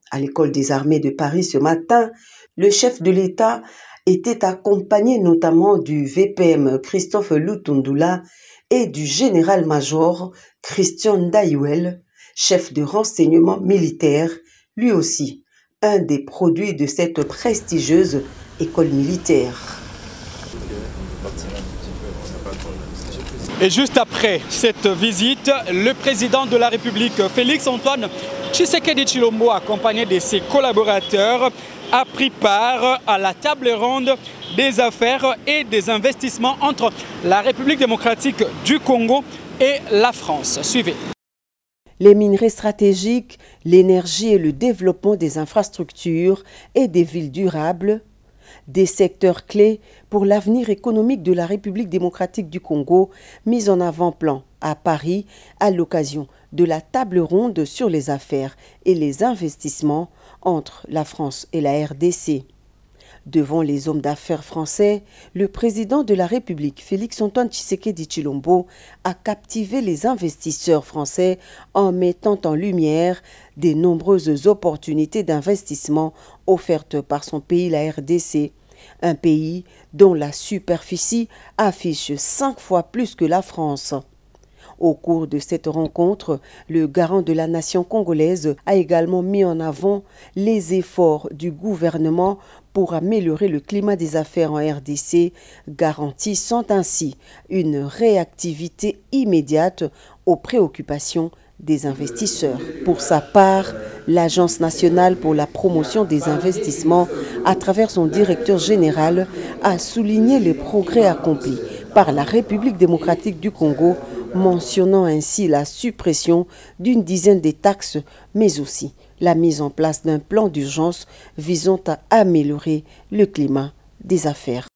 À l'école des armées de Paris ce matin, le chef de l'État était accompagné notamment du VPM Christophe Lutundula et du général-major Christian Ndayouel, chef de renseignement militaire, lui aussi un des produits de cette prestigieuse école militaire. Et juste après cette visite, le président de la République, Félix-Antoine Tshisekedi Tshilombo, accompagné de ses collaborateurs, a pris part à la table ronde des affaires et des investissements entre la République démocratique du Congo et la France. Suivez. Les minerais stratégiques, l'énergie et le développement des infrastructures et des villes durables, des secteurs clés pour l'avenir économique de la République démocratique du Congo, mis en avant-plan à Paris à l'occasion de la table ronde sur les affaires et les investissements entre la France et la RDC. Devant les hommes d'affaires français, le président de la République, Félix-Antoine Tshisekedi Tshilombo, a captivé les investisseurs français en mettant en lumière des nombreuses opportunités d'investissement offertes par son pays, la RDC. Un pays dont la superficie affiche 5 fois plus que la France. Au cours de cette rencontre, le garant de la nation congolaise a également mis en avant les efforts du gouvernement pour améliorer le climat des affaires en RDC, garantissant ainsi une réactivité immédiate aux préoccupations des investisseurs. Pour sa part, l'Agence nationale pour la promotion des investissements, à travers son directeur général, a souligné les progrès accomplis par la République démocratique du Congo, mentionnant ainsi la suppression d'une dizaine de taxes, mais aussi la mise en place d'un plan d'urgence visant à améliorer le climat des affaires.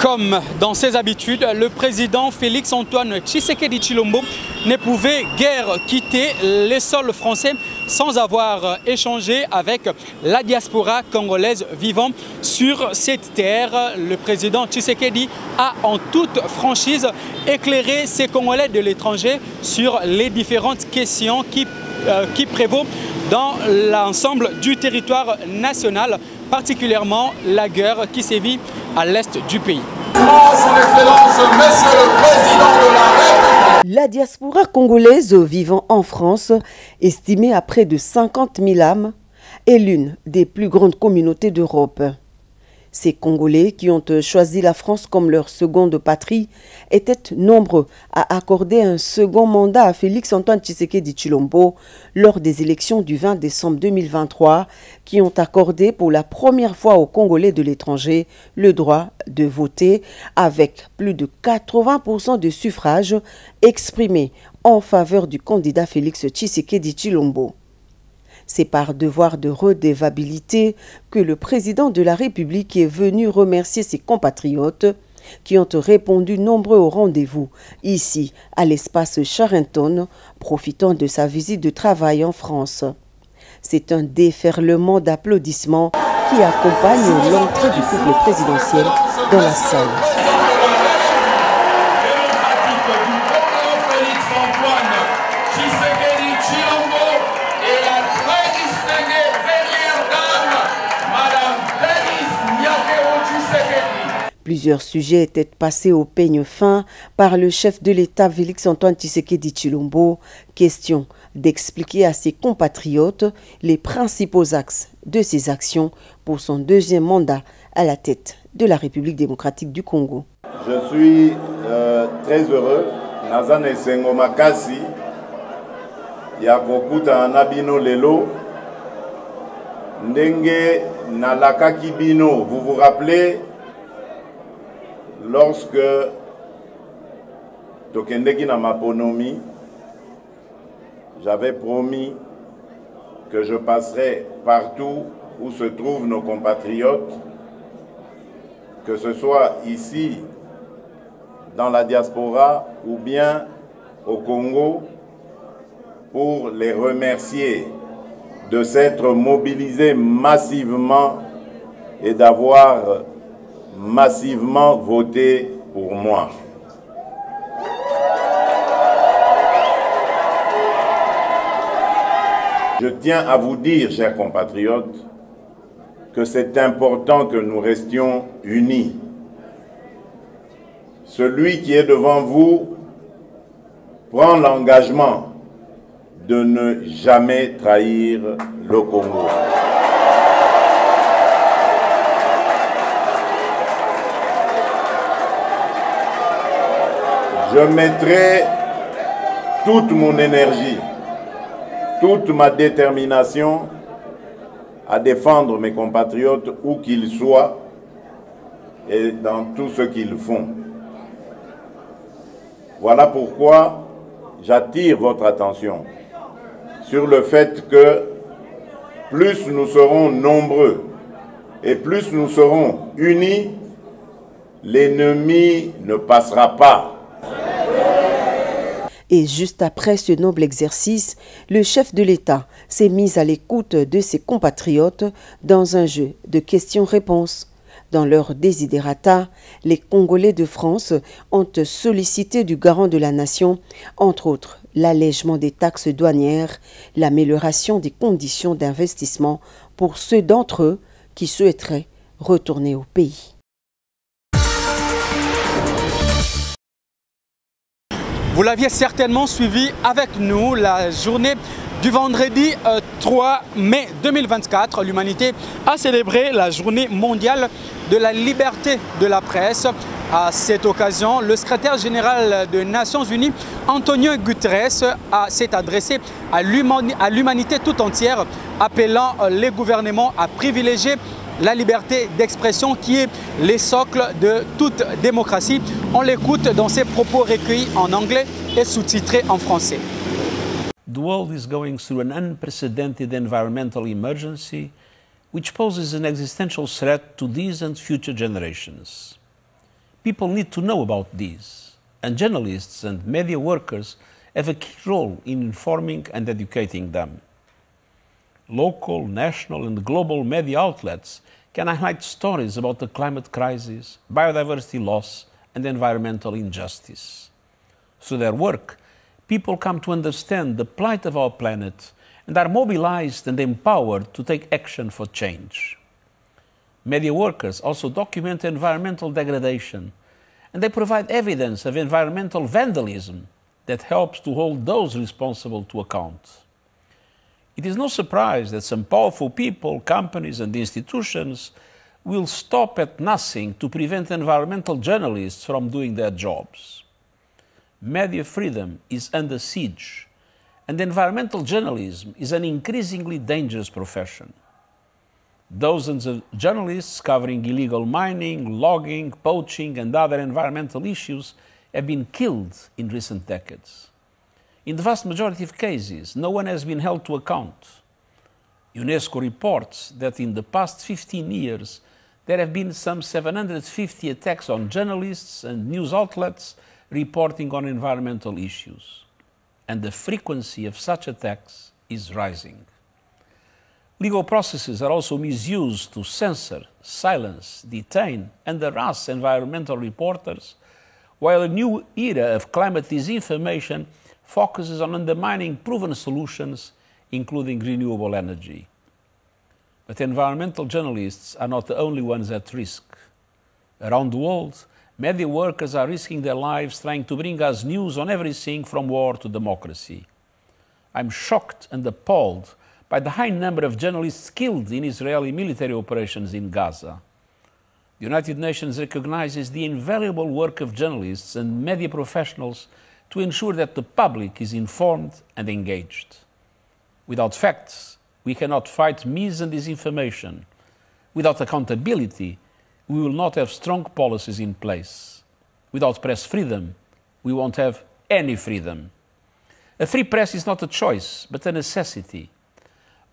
Comme dans ses habitudes, le président Félix-Antoine Tshisekedi Tshilombo ne pouvait guère quitter les sols français sans avoir échangé avec la diaspora congolaise vivant sur cette terre. Le président Tshisekedi a en toute franchise éclairé ces Congolais de l'étranger sur les différentes questions qui prévaut dans l'ensemble du territoire national, particulièrement la guerre qui sévit à l'est du pays. Son Excellence, Monsieur le Président de la République. La diaspora congolaise vivant en France, estimée à près de 50 000 âmes, est l'une des plus grandes communautés d'Europe. Ces Congolais qui ont choisi la France comme leur seconde patrie étaient nombreux à accorder un second mandat à Félix-Antoine Tshisekedi Tshilombo lors des élections du 20 décembre 2023 qui ont accordé pour la première fois aux Congolais de l'étranger le droit de voter avec plus de 80% de suffrages exprimés en faveur du candidat Félix Tshisekedi Tshilombo. C'est par devoir de redevabilité que le président de la République est venu remercier ses compatriotes qui ont répondu nombreux au rendez-vous ici à l'espace Charenton, profitant de sa visite de travail en France. C'est un déferlement d'applaudissements qui accompagne l'entrée du couple présidentiel dans la salle. Plusieurs sujets étaient passés au peigne fin par le chef de l'État Félix-Antoine Tshisekedi Tshilombo. Question d'expliquer à ses compatriotes les principaux axes de ses actions pour son deuxième mandat à la tête de la République démocratique du Congo. Je suis très heureux. Nazane Sengo Makasi, Yakokuta Anabino Lelo, Ndenge Nalaka Kibino. Vous vous rappelez? Lorsque Tokendeki na Maponomi, j'avais promis que je passerai partout où se trouvent nos compatriotes, que ce soit ici, dans la diaspora ou bien au Congo, pour les remercier de s'être mobilisés massivement et d'avoir massivement voté pour moi. Je tiens à vous dire, chers compatriotes, que c'est important que nous restions unis. Celui qui est devant vous prend l'engagement de ne jamais trahir le Congo. Je mettrai toute mon énergie, toute ma détermination à défendre mes compatriotes où qu'ils soient et dans tout ce qu'ils font. Voilà pourquoi j'attire votre attention sur le fait que plus nous serons nombreux et plus nous serons unis, l'ennemi ne passera pas. Et juste après ce noble exercice, le chef de l'État s'est mis à l'écoute de ses compatriotes dans un jeu de questions-réponses. Dans leur désiderata, les Congolais de France ont sollicité du garant de la nation, entre autres, l'allègement des taxes douanières, l'amélioration des conditions d'investissement pour ceux d'entre eux qui souhaiteraient retourner au pays. Vous l'aviez certainement suivi avec nous, la journée du vendredi 3 mai 2024. L'humanité a célébré la journée mondiale de la liberté de la presse. À cette occasion, le secrétaire général des Nations Unies, Antonio Guterres, s'est adressé à l'humanité tout entière, appelant les gouvernements à privilégier la liberté d'expression qui est le socle de toute démocratie. On l'écoute dans ses propos recueillis en anglais et sous-titrés en français. The world is going through an unprecedented environmental emergency which poses an existential threat to these and future generations. People need to know about these, and journalists and media workers have a key role in informing and educating them. Local, national and global media outlets can highlight stories about the climate crisis, biodiversity loss and environmental injustice. Through their work, people come to understand the plight of our planet and are mobilized and empowered to take action for change. Media workers also document environmental degradation, and they provide evidence of environmental vandalism that helps to hold those responsible to account. It is no surprise that some powerful people, companies and institutions will stop at nothing to prevent environmental journalists from doing their jobs. Media freedom is under siege, and environmental journalism is an increasingly dangerous profession. Dozens of journalists covering illegal mining, logging, poaching and other environmental issues have been killed in recent decades. In the vast majority of cases, no one has been held to account. UNESCO reports that in the past 15 years, there have been some 750 attacks on journalists and news outlets reporting on environmental issues. And the frequency of such attacks is rising. Legal processes are also misused to censor, silence, detain and harass environmental reporters, while a new era of climate disinformation focuses on undermining proven solutions, including renewable energy. But environmental journalists are not the only ones at risk. Around the world, media workers are risking their lives trying to bring us news on everything from war to democracy. I'm shocked and appalled by the high number of journalists killed in Israeli military operations in Gaza. The United Nations recognizes the invaluable work of journalists and media professionals to ensure that the public is informed and engaged. Without facts, we cannot fight mis and disinformation. Without accountability, we will not have strong policies in place. Without press freedom, we won't have any freedom. A free press is not a choice, but a necessity.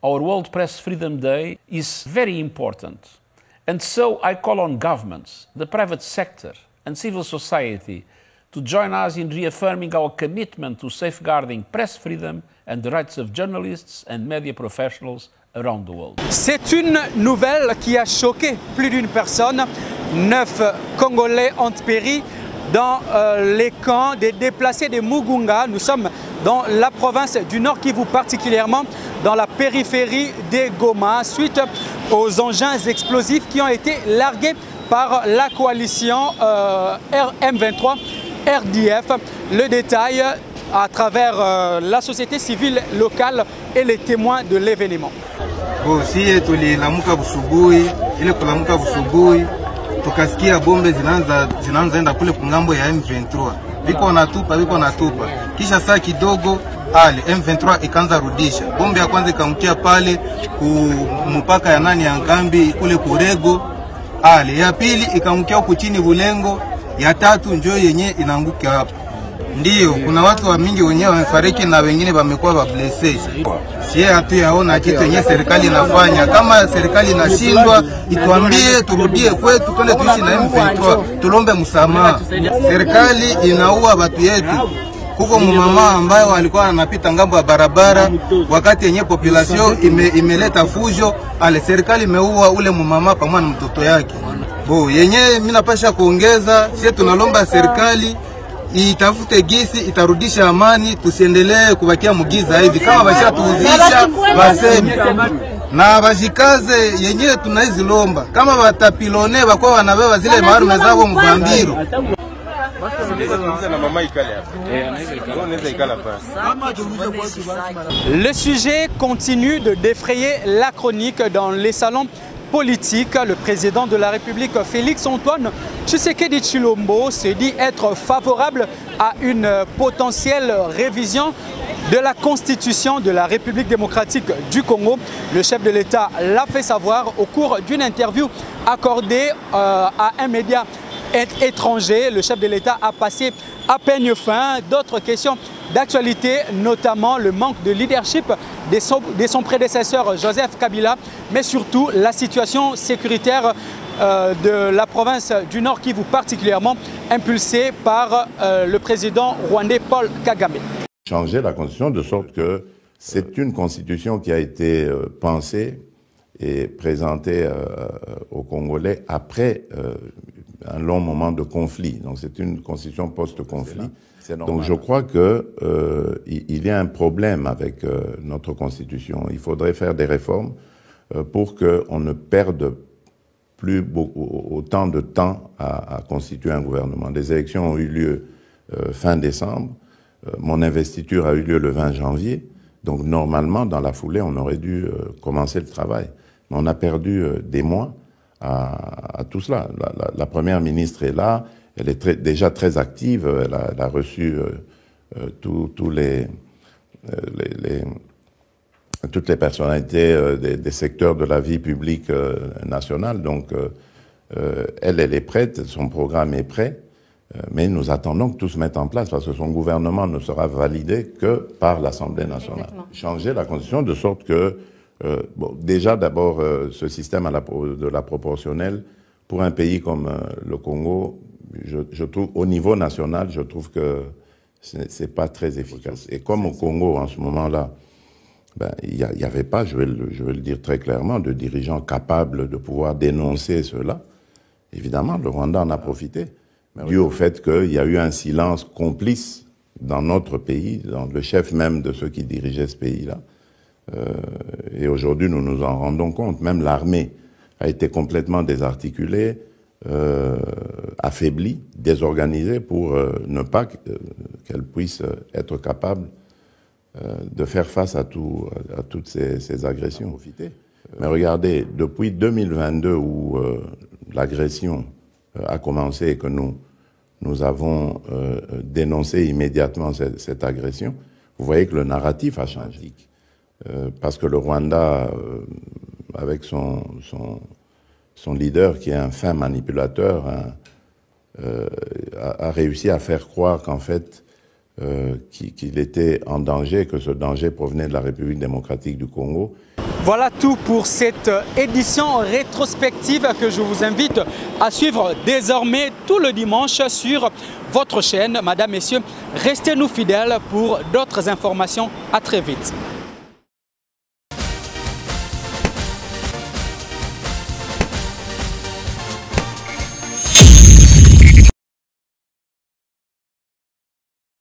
Our World Press Freedom Day is very important. And so I call on governments, the private sector and civil society to join us in reaffirming our commitment to safeguarding press freedom and the rights of journalists and media professionals around the world. C'est une nouvelle qui a choqué plus d'une personne. 9 Congolais ont péri dans les camps des déplacés de Mugunga. Nous sommes dans la province du Nord Kivu, particulièrement dans la périphérie de Goma, suite aux engins explosifs qui ont été largués par la coalition M23 RDF. Le détail à travers la société civile locale et les témoins de l'événement. Si tulilamuka busubuhi, ile kulamuka busubuhi tukasikia bombe zinaanza kule kungambo ya M23. Viko natupa. Kisha saa kidogo M23 ikaanza rudisha. Bombe ya kwanza ikamkia pale ku mpaka ya nani ya Ngambi kule Kurego. Ya pili ikamkia huko chini Bulengo, ya tatu njoo yenye inaanguka hapo. Ndiyo, kuna watu wa mingi wenyewe wamefariki na wengine wamekuwa wablesse. Sie hatu yaona kitu yenye serikali inafanya. Kama serikali inashindwa, ituambie turudie kwetu twende tuishi na M23, tulombe msamaha. Serikali inaua watu yetu. kuko mumama ambayo alikuwa anapita ngambo ya barabara wakati yenye population imeleta fujo, ale serikali imeua ule mumama pamoja na mtoto yake. Bo yenye mimi napasha kuongeza, sisi tunalomba serikali itafute gisi itarudisha amani, tusiendelee kubakia mugiza hivi. Kama bashatuuzisha baseme na bajikaze yenyewe tunaizilomba, kama batapilone bako wanabeba zile marume zabo mvambiro. Le sujet continue de défrayer la chronique dans les salons politiques. Le président de la République, Félix-Antoine Tshisekedi Tshilombo, se dit être favorable à une potentielle révision de la Constitution de la République démocratique du Congo. Le chef de l'État l'a fait savoir au cours d'une interview accordée à un média étranger. Le chef de l'État a passé à peigne fin d'autres questions d'actualité, notamment le manque de leadership de son prédécesseur Joseph Kabila, mais surtout la situation sécuritaire de la province du Nord Kivu, particulièrement impulsée par le président rwandais Paul Kagame. Changer la constitution de sorte que c'est une constitution qui a été pensée et présentée aux Congolais après un long moment de conflit. Donc c'est une constitution post-conflit. Donc je crois que il y a un problème avec notre constitution. Il faudrait faire des réformes pour qu'on ne perde plus autant de temps à constituer un gouvernement. Les élections ont eu lieu fin décembre. Mon investiture a eu lieu le 20 janvier. Donc normalement, dans la foulée, on aurait dû commencer le travail. Mais on a perdu des mois à tout cela. La première ministre est là, elle est déjà très active, elle a reçu toutes les personnalités des secteurs de la vie publique nationale. Donc elle est prête, son programme est prêt, mais nous attendons que tout se mette en place parce que son gouvernement ne sera validé que par l'Assemblée nationale. Exactement. Changer la Constitution de sorte que bon, déjà, d'abord, ce système de la proportionnelle, pour un pays comme le Congo, je trouve, au niveau national, je trouve que c'est pas très efficace. Et comme au Congo, en ce moment-là, ben, il y avait pas, je vais le dire très clairement, de dirigeants capables de pouvoir dénoncer cela. Évidemment, le Rwanda en a profité, dû au fait qu'il y a eu un silence complice dans notre pays, dans le chef même de ceux qui dirigeaient ce pays-là. Et aujourd'hui, nous nous en rendons compte. Même l'armée a été complètement désarticulée, affaiblie, désorganisée pour ne pas qu'elle puisse être capable de faire face à toutes ces agressions. Mais regardez, depuis 2022 où l'agression a commencé et que nous avons dénoncé immédiatement cette agression, vous voyez que le narratif a changé. Parce que le Rwanda, avec son leader qui est un fin manipulateur, a réussi à faire croire qu'en fait, qu'il était en danger, que ce danger provenait de la République démocratique du Congo. Voilà tout pour cette édition rétrospective que je vous invite à suivre désormais tout le dimanche sur votre chaîne. Madame, Messieurs, restez-nous fidèles pour d'autres informations. À très vite.